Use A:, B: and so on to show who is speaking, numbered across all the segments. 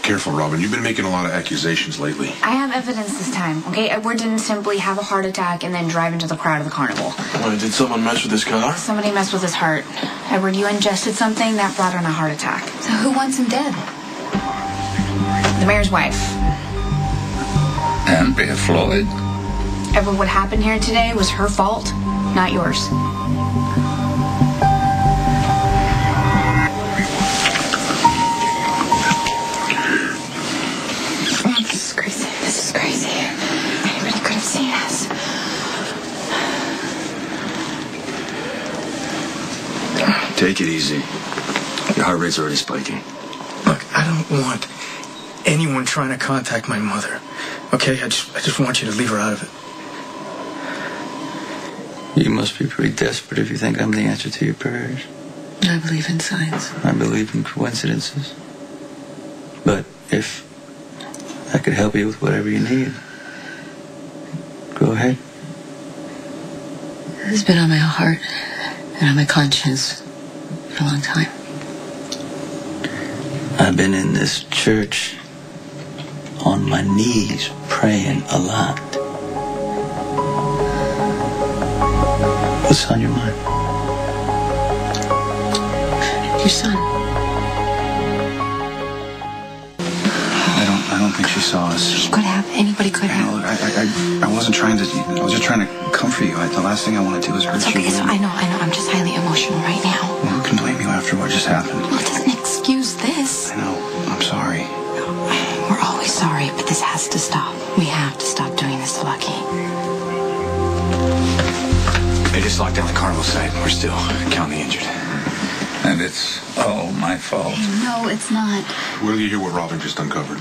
A: Careful, Robin. You've been making a lot of accusations lately.
B: I have evidence this time, okay? Edward didn't simply have a heart attack and then drive into the crowd of the carnival.
C: Why, did someone mess with his car?
B: Somebody messed with his heart. Edward, you ingested something that brought on a heart attack.
D: So who wants him dead?
B: The mayor's wife.
E: Andrea Floyd.
B: Edward, what happened here today was her fault, not yours.
D: This is crazy. Anybody could have seen us.
F: Take it easy. Your heart rate's already spiking.
G: Look, I don't want anyone trying to contact my mother. Okay? I just want you to leave her out of it.
E: You must be pretty desperate if you think I'm the answer to your prayers.
D: I believe in science.
E: I believe in coincidences. But if I could help you with whatever you need, go ahead.
D: This has been on my heart and on my conscience for a long time.
E: I've been in this church on my knees praying a lot. What's on your mind?
D: Your son.
F: I don't think she saw us.
D: She could have. Anybody could have.
F: Look, I wasn't trying to. I was just trying to comfort you. The last thing I want to do is hurt
D: It's okay.
F: you.
D: I know. I'm just highly emotional right now.
F: Well, who can blame you after what just happened?
D: Well, it doesn't excuse this.
F: I know. I'm sorry.
D: We're always sorry, but this has to stop. We have to stop doing this to Lucky.
F: They just locked down the carnival site. We're still counting the injured.
E: And it's all my fault.
D: No, it's not.
A: Will you hear what Robin just uncovered?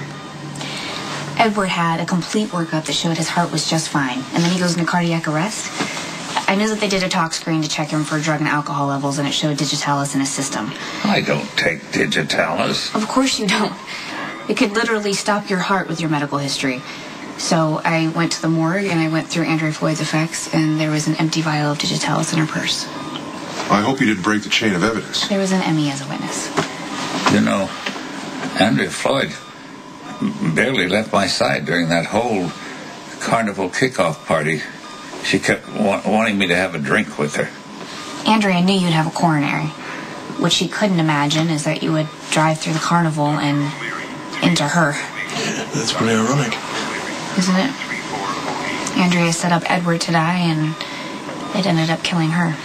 B: Edward had a complete workup that showed his heart was just fine, and then he goes into cardiac arrest. I knew that they did a tox screen to check him for drug and alcohol levels, and it showed digitalis in his system.
E: I don't take digitalis.
B: Of course you don't. It could literally stop your heart with your medical history. So I went to the morgue, and I went through Andrea Floyd's effects, and there was an empty vial of digitalis in her purse.
A: I hope you didn't break the chain of evidence.
B: There was an Emmy as a witness.
E: You know, Andrea Floyd barely left my side during that whole carnival kickoff party. She kept wanting me to have a drink with her.
B: Andrea knew you'd have a coronary. What she couldn't imagine is that you would drive through the carnival and into her.
C: Yeah, that's pretty ironic.
B: Isn't it? Andrea set up Edward to die, and it ended up killing her.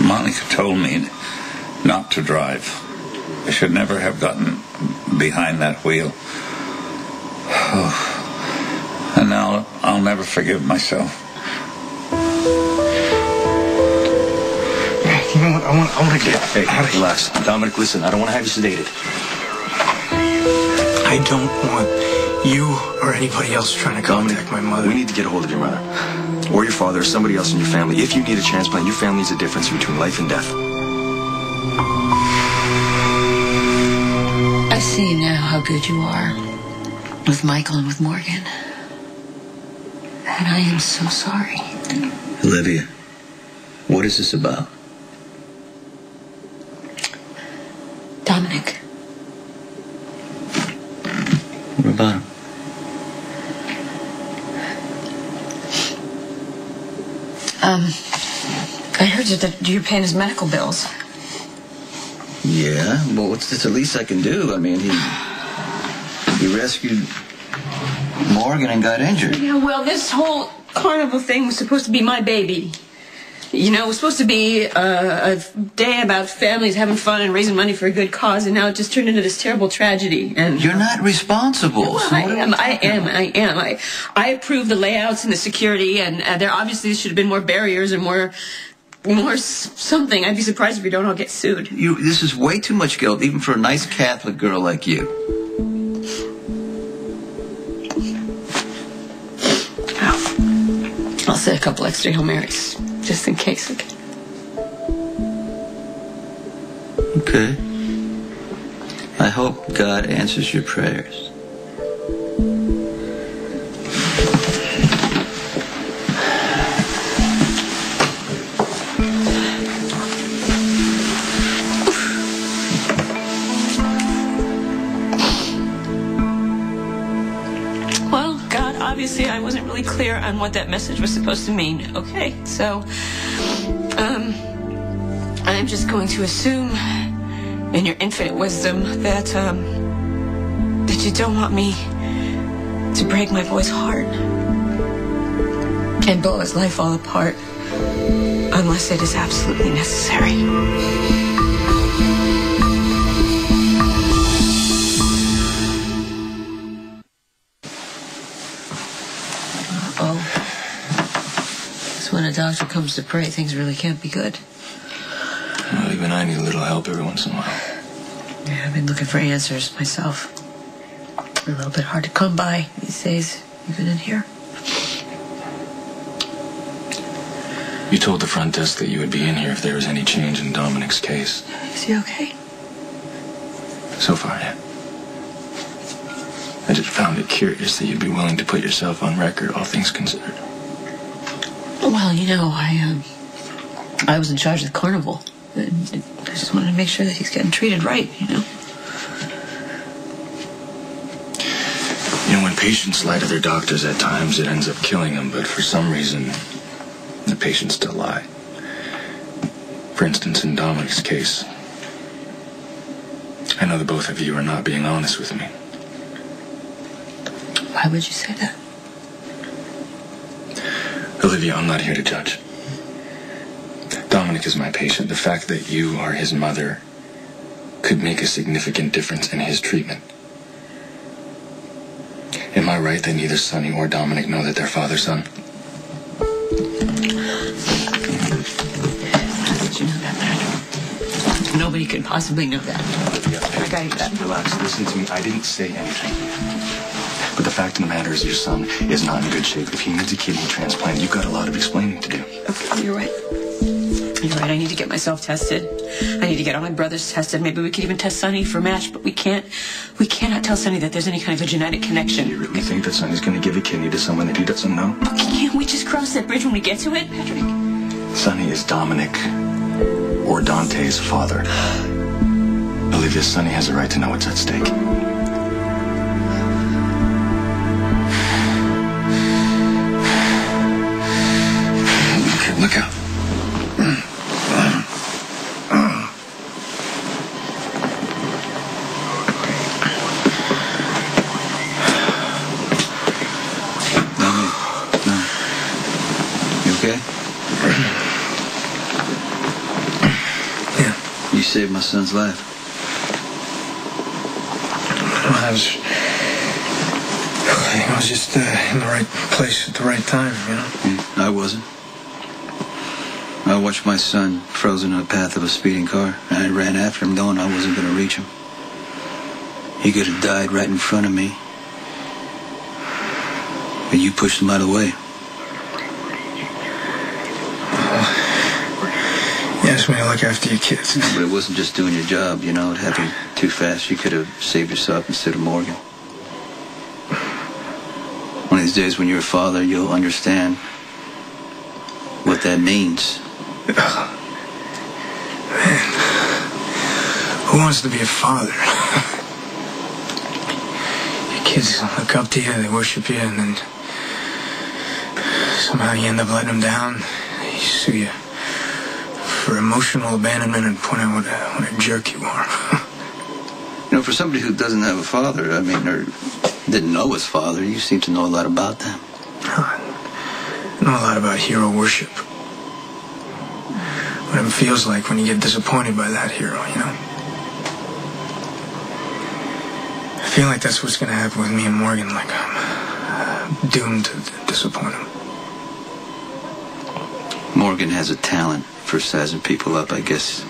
E: Monica told me not to drive. I should never have gotten behind that wheel. And now I'll never forgive myself.
G: You know what? I want to get
F: Hey, relax. Dominic, listen. I don't want to have you sedated.
G: I don't want you or anybody else trying to contact my mother.
F: We need to get a hold of your mother. Or your father, or somebody else in your family. If you need a transplant, your family is the difference between life and death.
D: I see now how good you are with Michael and with Morgan. And I am so sorry.
E: Olivia, what is this about?
D: Dominic.
E: What about him?
D: I heard that you're paying his medical bills.
E: Yeah, well, what's the least I can do? I mean, he rescued Morgan and got injured.
H: Yeah, well, this whole carnival thing was supposed to be my baby. You know, it was supposed to be a day about families having fun and raising money for a good cause, and now it just turned into this terrible tragedy. And
E: You're not responsible.
H: well,
E: So
H: I am. I approved the layouts and the security, and there obviously should have been more barriers and more something. I'd be surprised if we don't all get sued.
E: This is way too much guilt, even for a nice Catholic girl like you.
H: I'll say a couple extra Hail Marys, just in case.
E: Okay. I hope God answers your prayers.
H: obviously I wasn't really clear on what that message was supposed to mean. Okay, so, I'm just going to assume, in your infinite wisdom, that you don't want me to break my boy's heart and blow his life all apart unless it is absolutely necessary.
D: So when a doctor comes to pray, things really can't be good.
F: Well, even I need a little help every once in a while.
D: Yeah, I've been looking for answers myself. A little bit hard to come by these days, even in here.
F: You told the front desk that you would be in here if there was any change in Dominic's case.
D: Is he okay?
F: So far, yeah. I just found it curious that you'd be willing to put yourself on record, all things considered.
D: Well, you know, I was in charge of the carnival. I just wanted to make sure that he's getting treated right, you know?
F: You know, when patients lie to their doctors at times, it ends up killing them, but for some reason, the patients still lie. For instance, in Dominic's case, I know the both of you are not being honest with me.
D: Why would you say that?
F: Olivia, I'm not here to judge. Dominic is my patient. The fact that you are his mother could make a significant difference in his treatment. Am I right that neither Sonny or Dominic know that they're father-son?
D: How did you know that, Matt? Nobody could possibly know that.
F: Olivia,
D: I got you that.
F: relax. Listen to me. I didn't say anything. But the fact of the matter is your son is not in good shape. If he needs a kidney transplant, you've got a lot of explaining to do.
H: Okay, you're right. You're right. I need to get myself tested. I need to get all my brothers tested. Maybe we could even test Sonny for a match, but we cannot tell Sonny that there's any kind of a genetic connection.
F: Do you really think that Sonny's going to give a kidney to someone that he doesn't know?
H: Can't we just cross that bridge when we get to it, Patrick?
F: Sonny is Dominic or Dante's father. Olivia, Sonny has a right to know what's at stake. Okay, look out.
I: You saved my son's life.
G: I was just in the right place at the right time, you know?
I: I wasn't. I watched my son frozen in the path of a speeding car, and I ran after him knowing I wasn't going to reach him. He could have died right in front of me. But you pushed him out of the way.
G: Yes, when you look after your kids.
I: No, but it wasn't just doing your job, you know. It happened too fast. You could have saved yourself instead of Morgan. One of these days when you're a father, you'll understand what that means.
G: Man, who wants to be a father? Your kids look up to you, they worship you, and then somehow you end up letting them down. They sue you for emotional abandonment and point out what a jerk you are.
I: You know, for somebody who doesn't have a father, I mean, or didn't know his father, you seem to know a lot about them.
G: I know a lot about hero worship. What it feels like when you get disappointed by that hero, you know? I feel like that's what's going to happen with me and Morgan, like I'm doomed to disappoint him.
I: Morgan has a talent for sizing people up, I guess.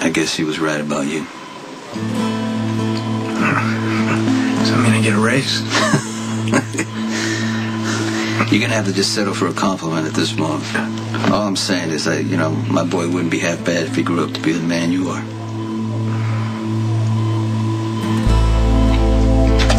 I: I guess he was right about you.
G: Does that mean I get a raise?
I: You're gonna have to just settle for a compliment at this moment. All I'm saying is my boy wouldn't be half bad if he grew up to be the man you are.